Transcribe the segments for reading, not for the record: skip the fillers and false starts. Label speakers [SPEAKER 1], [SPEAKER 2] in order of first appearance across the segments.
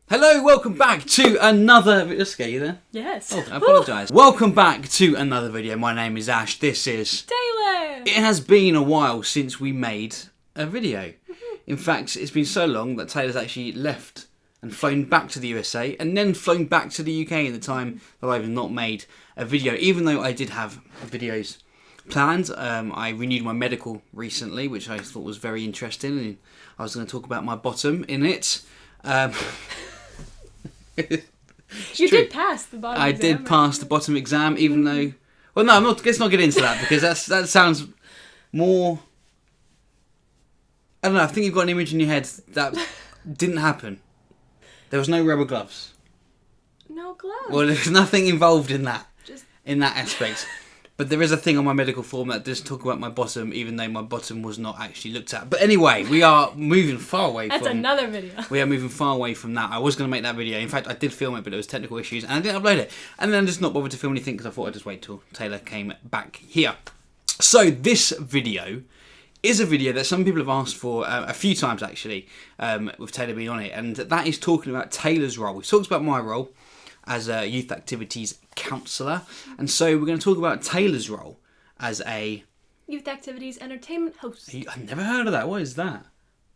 [SPEAKER 1] Hello, welcome back to another... Just scare you there?
[SPEAKER 2] Yes.
[SPEAKER 1] Oh, I apologise. Welcome back to another video. My name is Ash. This is...
[SPEAKER 2] Taylor!
[SPEAKER 1] It has been a while since we made a video. In fact, it's been so long that Taylor's actually left and flown back to the USA and then flown back to the UK in the time that I've not made a video. Even though I did have videos planned. I renewed my medical recently, which I thought was very interesting. And I was going to talk about my bottom in it.
[SPEAKER 2] You did pass the bottom exam.
[SPEAKER 1] I did pass the bottom exam, even though... Well, no, let's not get into that, because that sounds more... I don't know, I think you've got an image in your head that didn't happen. There was no rubber gloves.
[SPEAKER 2] No gloves.
[SPEAKER 1] Well, there's nothing involved in that, in that aspect. But there is a thing on my medical form that does talk about my bottom, even though my bottom was not actually looked at. But anyway, we are moving far away
[SPEAKER 2] That's another video.
[SPEAKER 1] We are moving far away from that. I was going to make that video. In fact, I did film it, but there was technical issues, and I didn't upload it. And then I just not bothered to film anything, because I thought I'd just wait till Taylor came back here. So this video is a video that some people have asked for a few times, actually, with Taylor being on it. And that is talking about Taylor's role. We've talked about my role as a youth activities counsellor, and so we're going to talk about Taylor's role as a
[SPEAKER 2] youth activities entertainment host.
[SPEAKER 1] I've never heard of that. What is that?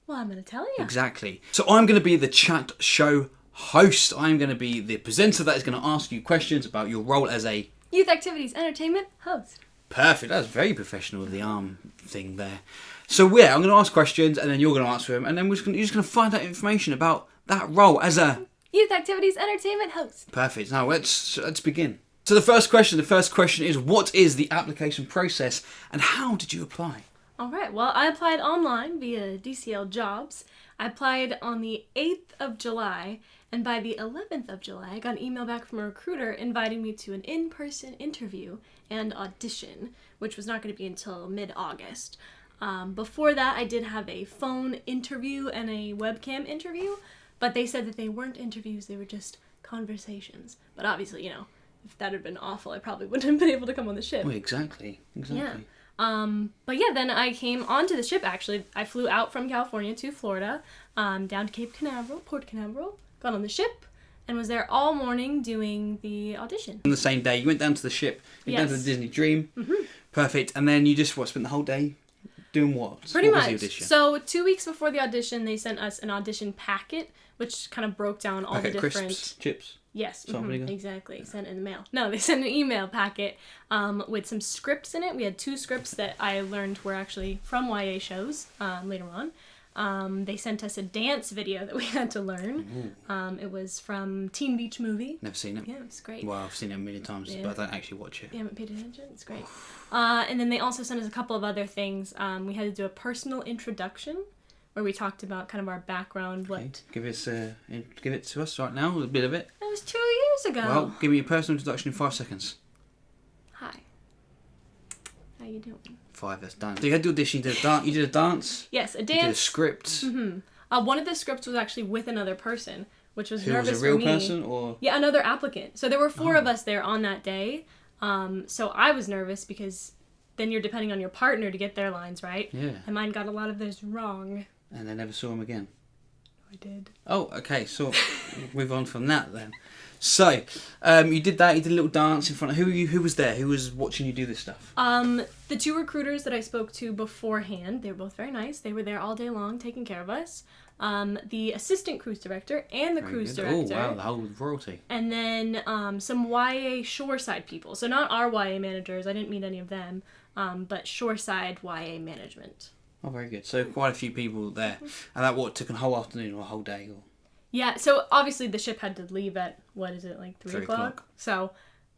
[SPEAKER 2] Well, I'm going to tell you.
[SPEAKER 1] Exactly. So I'm going to be the chat show host. I'm going to be the presenter that is going to ask you questions about your role as a
[SPEAKER 2] youth activities entertainment host.
[SPEAKER 1] Perfect. That's very professional with the arm thing there. So yeah, I'm going to ask questions, and then you're going to answer them, and then you're just going to find out information about that role as a
[SPEAKER 2] youth activities entertainment host.
[SPEAKER 1] Perfect. Now let's begin. So the first question is, what is the application process and how did you apply?
[SPEAKER 2] All right. Well, I applied online via DCL Jobs. I applied on the 8th of July, and by the 11th of July, I got an email back from a recruiter inviting me to an in-person interview and audition, which was not going to be until mid-August. Before that, I did have a phone interview and a webcam interview, but they said that they weren't interviews, they were just conversations. But obviously, you know, if that had been awful, I probably wouldn't have been able to come on the ship.
[SPEAKER 1] Well, exactly.
[SPEAKER 2] Yeah. But yeah, then I came onto the ship, actually. I flew out from California to Florida, down to Port Canaveral, got on the ship, and was there all morning doing the audition.
[SPEAKER 1] On the same day, you went down to the ship, you went down to the Disney Dream.
[SPEAKER 2] Mm-hmm.
[SPEAKER 1] Perfect. And then you just, spent the whole day doing what?
[SPEAKER 2] Pretty
[SPEAKER 1] what
[SPEAKER 2] much.
[SPEAKER 1] Was the audition?
[SPEAKER 2] So 2 weeks before the audition, they sent us an audition packet, which kind of broke down all the different...
[SPEAKER 1] crisps, chips?
[SPEAKER 2] Yes, exactly. Sent in the mail. No, they sent an email packet with some scripts in it. We had 2 scripts that I learned were actually from YA shows later on. They sent us a dance video that we had to learn. It was from Teen Beach Movie.
[SPEAKER 1] Never seen it.
[SPEAKER 2] Yeah, it was great.
[SPEAKER 1] Well, I've seen it a million times, but I don't actually watch it.
[SPEAKER 2] You haven't paid attention? It's great. And then they also sent us a couple of other things. We had to do a personal introduction, where we talked about kind of our background.
[SPEAKER 1] Okay. Give it to us right now, a bit of it.
[SPEAKER 2] That was 2 years ago.
[SPEAKER 1] Well, give me a personal introduction in 5 seconds.
[SPEAKER 2] Hi. How you doing?
[SPEAKER 1] 5, that's done. So you had the audition, you did a dance?
[SPEAKER 2] Yes, a dance.
[SPEAKER 1] You did a script?
[SPEAKER 2] Mm-hmm. One of the scripts was actually with another person, which was nervous for me.
[SPEAKER 1] Who was a real person, or?
[SPEAKER 2] Yeah, another applicant. So there were 4 of us there on that day. So I was nervous because then you're depending on your partner to get their lines right.
[SPEAKER 1] Yeah.
[SPEAKER 2] And mine got a lot of those wrong.
[SPEAKER 1] And they never saw him again?
[SPEAKER 2] I did.
[SPEAKER 1] Oh, okay, so move on from that then. So, you did that, you did a little dance in front of... Who was there? Who was watching you do this stuff?
[SPEAKER 2] The 2 recruiters that I spoke to beforehand, they were both very nice. They were there all day long taking care of us. The assistant cruise director and the cruise director.
[SPEAKER 1] Oh, wow, the whole royalty.
[SPEAKER 2] And then some YA shoreside people. So not our YA managers, I didn't meet any of them, but shoreside YA management.
[SPEAKER 1] Oh, very good. So quite a few people there. And that took a whole afternoon or a whole day? Or...
[SPEAKER 2] Yeah, so obviously the ship had to leave at, 3 o'clock? So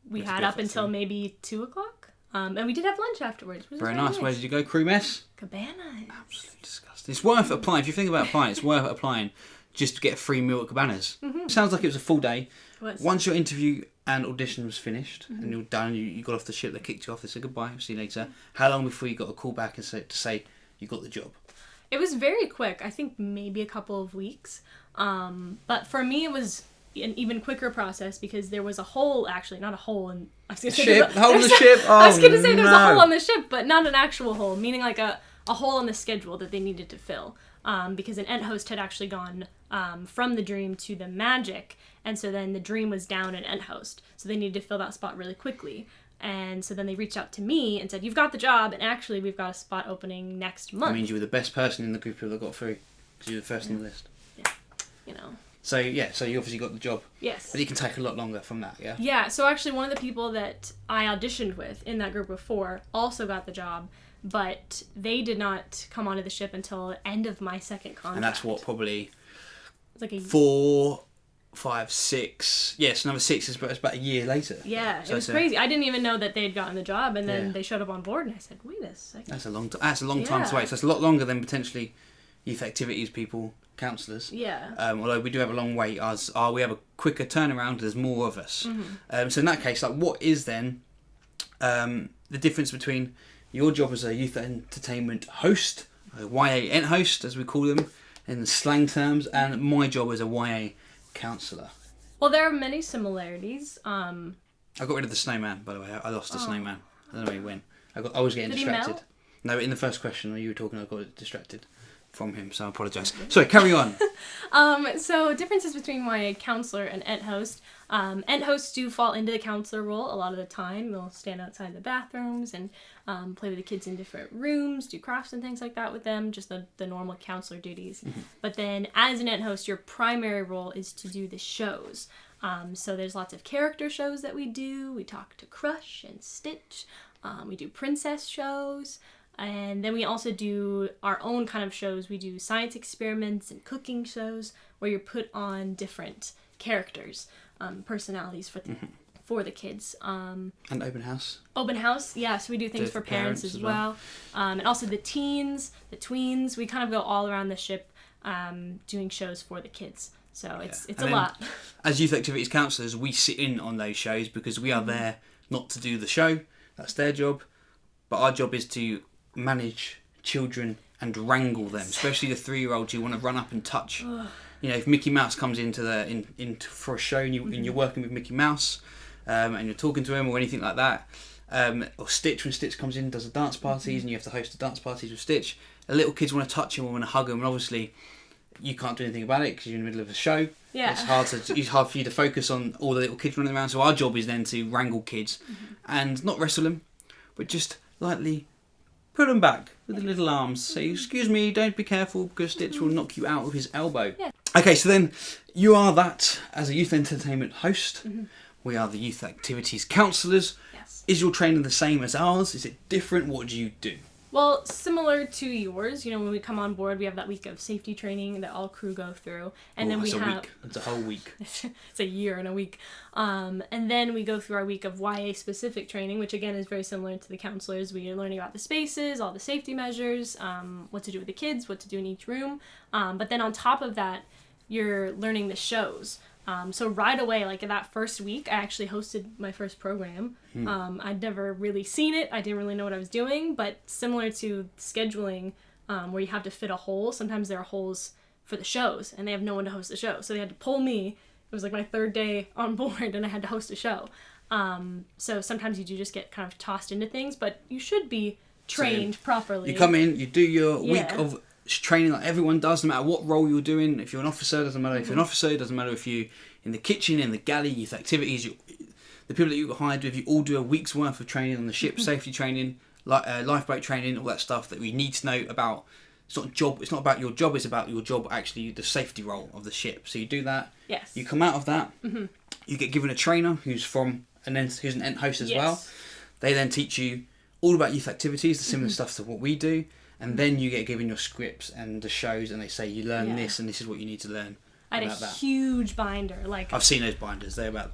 [SPEAKER 2] we had up until maybe 2 o'clock. And we did have lunch afterwards. Which
[SPEAKER 1] very nice. Where did you go? Crew mess?
[SPEAKER 2] Cabanas.
[SPEAKER 1] Absolutely disgusting. It's worth applying. If you think about applying, it's worth applying just to get a free meal at Cabanas. Mm-hmm. Sounds like it was a full day. Once your interview and audition was finished and you were done, you got off the ship, they kicked you off, they said goodbye, see you later. How long before you got a call back and to say you got the job?
[SPEAKER 2] It was very quick. I think maybe a couple of weeks. But for me, it was an even quicker process because there was a hole, actually, not a hole in... I was going to say
[SPEAKER 1] ship? Hole in the ship? Oh,
[SPEAKER 2] I was going to say there was a hole on the ship, but not an actual hole, meaning like a hole in the schedule that they needed to fill. Because an Ent Host had actually gone from the dream to the magic. And so then the dream was down in Ent Host. So they needed to fill that spot really quickly. And so then they reached out to me and said, you've got the job, and actually we've got a spot opening next month.
[SPEAKER 1] That means you were the best person in the group of people that got through, because you were the first on the list.
[SPEAKER 2] Yeah, you know.
[SPEAKER 1] So you obviously got the job.
[SPEAKER 2] Yes.
[SPEAKER 1] But it can take a lot longer from that, yeah?
[SPEAKER 2] Yeah, so actually one of the people that I auditioned with in that group of 4 also got the job, but they did not come onto the ship until the end of my second contract.
[SPEAKER 1] And that's what, probably
[SPEAKER 2] it's like
[SPEAKER 1] 4, 5, 6. Yes, number 6 is about a year later.
[SPEAKER 2] Yeah,
[SPEAKER 1] So
[SPEAKER 2] it was crazy. I didn't even know that they had gotten the job, and then
[SPEAKER 1] Yeah.
[SPEAKER 2] they showed up on board, and I said, wait a second.
[SPEAKER 1] That's a long time to wait. So that's a lot longer than potentially youth activities people, counsellors.
[SPEAKER 2] Yeah.
[SPEAKER 1] Although we do have a long wait, we have a quicker turnaround. There's more of us.
[SPEAKER 2] Mm-hmm.
[SPEAKER 1] So in that case, like, what is then the difference between your job as a youth entertainment host, a YA Ent host as we call them in the slang terms, and my job as a YA counsellor?
[SPEAKER 2] Well, there are many similarities.
[SPEAKER 1] I got rid of the snowman, by the way. I lost the snowman. I don't know where he went. I was getting
[SPEAKER 2] Did he
[SPEAKER 1] distracted.
[SPEAKER 2] melt?
[SPEAKER 1] No, in the first question when you were talking, I got distracted from him, so I apologise. Sorry, carry on.
[SPEAKER 2] So differences between YA counselor and Ent host. Ent hosts do fall into the counselor role a lot of the time. They'll stand outside the bathrooms and play with the kids in different rooms, do crafts and things like that with them, just the normal counselor duties. But then as an Ent host, your primary role is to do the shows. So there's lots of character shows that we do. We talk to Crush and Stitch. We do princess shows. And then we also do our own kind of shows. We do science experiments and cooking shows where you're put on different characters, personalities for the kids.
[SPEAKER 1] And open house.
[SPEAKER 2] Open house, yeah. So we do things for parents as well. And also the teens, the tweens. We kind of go all around the ship doing shows for the kids. So it's a lot.
[SPEAKER 1] As youth activities counsellors, we sit in on those shows because we are there not to do the show. That's their job. But our job is to manage children and wrangle them, especially the 3-year-olds you want to run up and touch. You know, if Mickey Mouse comes into for a show and you're working with Mickey Mouse and you're talking to him or anything like that, or Stitch, when Stitch comes in and does the dance parties and you have to host the dance parties with Stitch, the little kids want to touch him or want to hug him, and obviously you can't do anything about it because you're in the middle of a show.
[SPEAKER 2] Yeah.
[SPEAKER 1] It's hard for you to focus on all the little kids running around. So our job is then to wrangle kids and not wrestle them, but just lightly put them back with the little arms. Say, excuse me, don't be careful because Stitch will knock you out with his elbow.
[SPEAKER 2] Yeah.
[SPEAKER 1] Okay, so then you are that as a youth entertainment host. We are the youth activities counsellors.
[SPEAKER 2] Yes.
[SPEAKER 1] Is your training the same as ours? Is it different? What do you do?
[SPEAKER 2] Well, similar to yours, when we come on board, we have that week of safety training that all crew go through. And then we have...
[SPEAKER 1] It's a whole week.
[SPEAKER 2] It's a year and a week. And then we go through our week of YA-specific training, which again is very similar to the counselors. We are learning about the spaces, all the safety measures, what to do with the kids, what to do in each room. But then on top of that, you're learning the shows. So right away, like in that first week, I actually hosted my first program. I'd never really seen it. I didn't really know what I was doing, but similar to scheduling, where you have to fit a hole, sometimes there are holes for the shows and they have no one to host the show. So they had to pull me. It was like my 3rd day on board and I had to host a show. So sometimes you do just get kind of tossed into things, but you should be trained properly.
[SPEAKER 1] You come in, you do your week of training like everyone does, no matter what role you're doing. If you're an officer, doesn't matter if you're an officer, doesn't matter if you're in the kitchen, in the galley, youth activities, the people that you got hired with, you all do a week's worth of training on the ship, safety training, lifeboat training, all that stuff that we need to know about. It's not about your job, it's about your job, actually the safety role of the ship. So you do that.
[SPEAKER 2] Yes.
[SPEAKER 1] You come out of that, you get given a trainer who's an Ent host as well. They then teach you all about youth activities, the similar stuff to what we do. And then you get given your scripts and the shows, and they say you learn this, and this is what you need to learn.
[SPEAKER 2] I had a huge binder.
[SPEAKER 1] I've seen those binders; they're about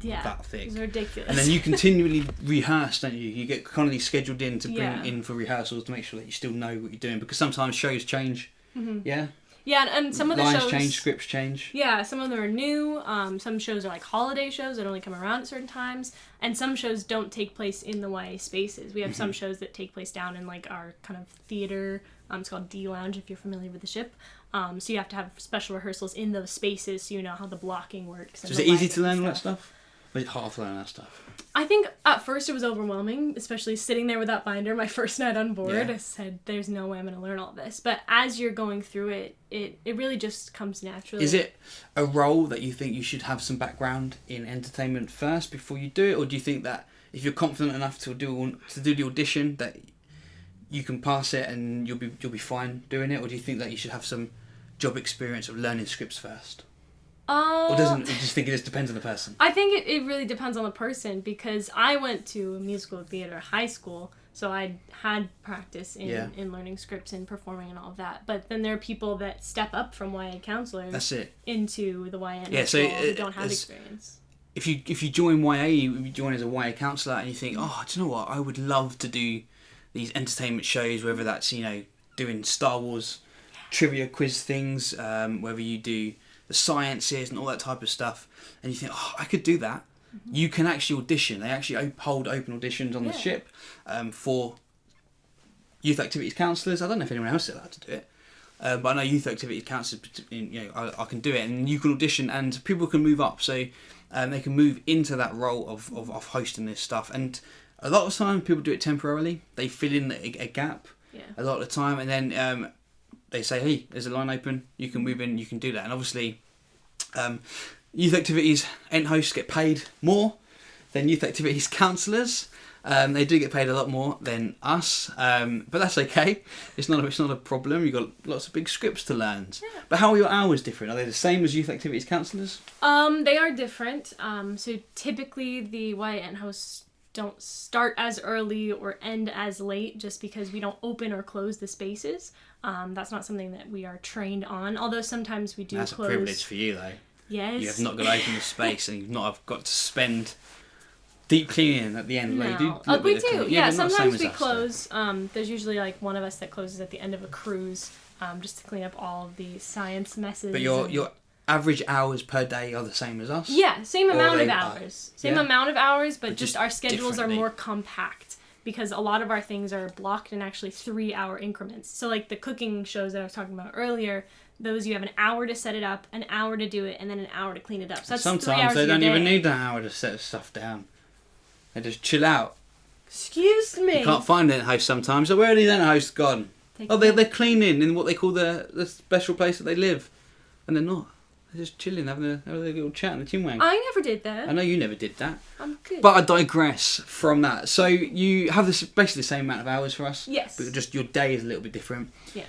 [SPEAKER 1] that thick.
[SPEAKER 2] It's ridiculous.
[SPEAKER 1] And then you continually rehearse, don't you? You get constantly scheduled in to bring in for rehearsals to make sure that you still know what you're doing, because sometimes shows change. Yeah. Yeah,
[SPEAKER 2] and some of the
[SPEAKER 1] lines
[SPEAKER 2] shows
[SPEAKER 1] change, scripts change.
[SPEAKER 2] Yeah, some of them are new. Some shows are like holiday shows that only come around at certain times, and some shows don't take place in the YA spaces. We have some shows that take place down in like our kind of theater. It's called D Lounge if you're familiar with the ship. So you have to have special rehearsals in those spaces so you know how the blocking works.
[SPEAKER 1] So is it easy to learn all that stuff? Was it hard to learn that stuff?
[SPEAKER 2] I think at first it was overwhelming, especially sitting there with that binder my first night on board.
[SPEAKER 1] Yeah.
[SPEAKER 2] I said, there's no way I'm going to learn all this. But as you're going through it, it really just comes naturally.
[SPEAKER 1] Is it a role that you think you should have some background in entertainment first before you do it? Or do you think that if you're confident enough to do the audition that you can pass it and you'll be fine doing it? Or do you think that you should have some job experience of learning scripts first? Or doesn't you just think it just depends on the person?
[SPEAKER 2] I think it really depends on the person, because I went to a musical theater high school, so I had practice in learning scripts and performing and all of that. But then there are people that step up from YA counselors
[SPEAKER 1] That's it.
[SPEAKER 2] into the YA
[SPEAKER 1] so
[SPEAKER 2] who don't have experience.
[SPEAKER 1] If you join YA, you join as a YA counsellor and you think, oh, do you know what? I would love to do these entertainment shows, whether that's, doing Star Wars trivia quiz things, whether you do the sciences and all that type of stuff, and you think, oh, I could do that. Mm-hmm. You can actually audition. They actually hold open auditions on the ship for youth activities counsellors. I don't know if anyone else is allowed to do it, but I know youth activities counsellors, I can do it, and you can audition, and people can move up, so they can move into that role of hosting this stuff. And a lot of the time, people do it temporarily. They fill in a gap a lot of the time, and then they say, hey, there's a line open, you can move in, you can do that. And obviously, youth activities Ent hosts get paid more than youth activities counsellors. They do get paid a lot more than us, but that's okay. It's not a problem. You've got lots of big scripts to learn. Yeah. But how are your hours different? Are they the same as youth activities counsellors?
[SPEAKER 2] They are different. So typically the YA Ent hosts don't start as early or end as late, just because we don't open or close the spaces. That's not something that we are trained on, although sometimes we do close.
[SPEAKER 1] That's a privilege for you, though.
[SPEAKER 2] Yes.
[SPEAKER 1] You have not got to open the space, and you've not got to spend deep cleaning at the end.
[SPEAKER 2] No.
[SPEAKER 1] Like,
[SPEAKER 2] we do.
[SPEAKER 1] Yeah,
[SPEAKER 2] sometimes we close. There's usually like one of us that closes at the end of a cruise, just to clean up all of the science messes.
[SPEAKER 1] But your average hours per day are the same as us?
[SPEAKER 2] Yeah, same amount of hours. Amount of hours, but just our schedules are
[SPEAKER 1] differently.
[SPEAKER 2] more compact, because a lot of our things are blocked in actually 3-hour increments. So like the cooking shows that I was talking about earlier, those you have an hour to set it up, an hour to do it, and then an hour to clean it up. So that's 3 hours
[SPEAKER 1] Sometimes they don't
[SPEAKER 2] of your
[SPEAKER 1] even
[SPEAKER 2] day.
[SPEAKER 1] need an hour to set stuff down. They just chill out.
[SPEAKER 2] Excuse me.
[SPEAKER 1] You can't find an Ent host sometimes. So where are these Ent hosts gone? They're cleaning in what they call the special place that they live. And they're not. They're just chilling, having a little chat in the chinwag.
[SPEAKER 2] I never did that.
[SPEAKER 1] I know you never did that.
[SPEAKER 2] I'm good.
[SPEAKER 1] But I digress from that. So you have basically the same amount of hours for us.
[SPEAKER 2] Yes.
[SPEAKER 1] But just your day is a little bit different.
[SPEAKER 2] Yeah.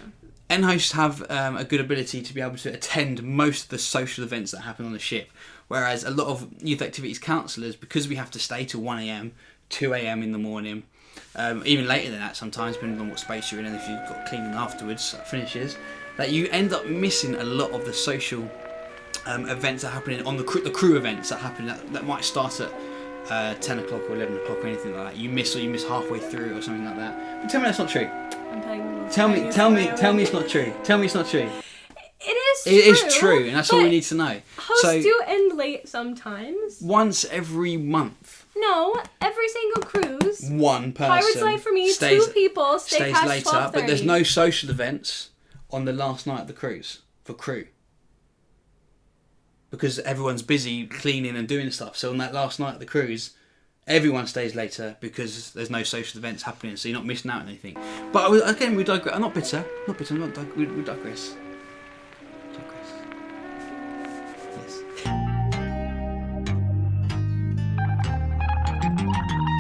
[SPEAKER 1] Ent hosts have a good ability to be able to attend most of the social events that happen on the ship. Whereas a lot of youth activities counsellors, because we have to stay till 1 a.m, 2 a.m. in the morning, even later than that sometimes, depending on what space you're in, and if you've got cleaning afterwards, that finishes, that you end up missing a lot of the social events that are happening on the crew events that happen that might start at 10 o'clock or 11 o'clock or anything like that. You miss halfway through or something like that. But tell me that's not true.
[SPEAKER 2] I'm telling you.
[SPEAKER 1] Tell me it's not true. Tell me it's not true.
[SPEAKER 2] It
[SPEAKER 1] is true, and that's all we need to know.
[SPEAKER 2] Hosts do end late sometimes.
[SPEAKER 1] Once every month.
[SPEAKER 2] No, every single cruise.
[SPEAKER 1] One person.
[SPEAKER 2] Pirates Light for me, 2 people stay past
[SPEAKER 1] later,
[SPEAKER 2] 12:30.
[SPEAKER 1] but there's no social events on the last night of the cruise for crew. Because everyone's busy cleaning and doing stuff. So on that last night of the cruise, everyone stays later because there's no social events happening, so you're not missing out on anything. But again, we digress. I'm not bitter. We digress.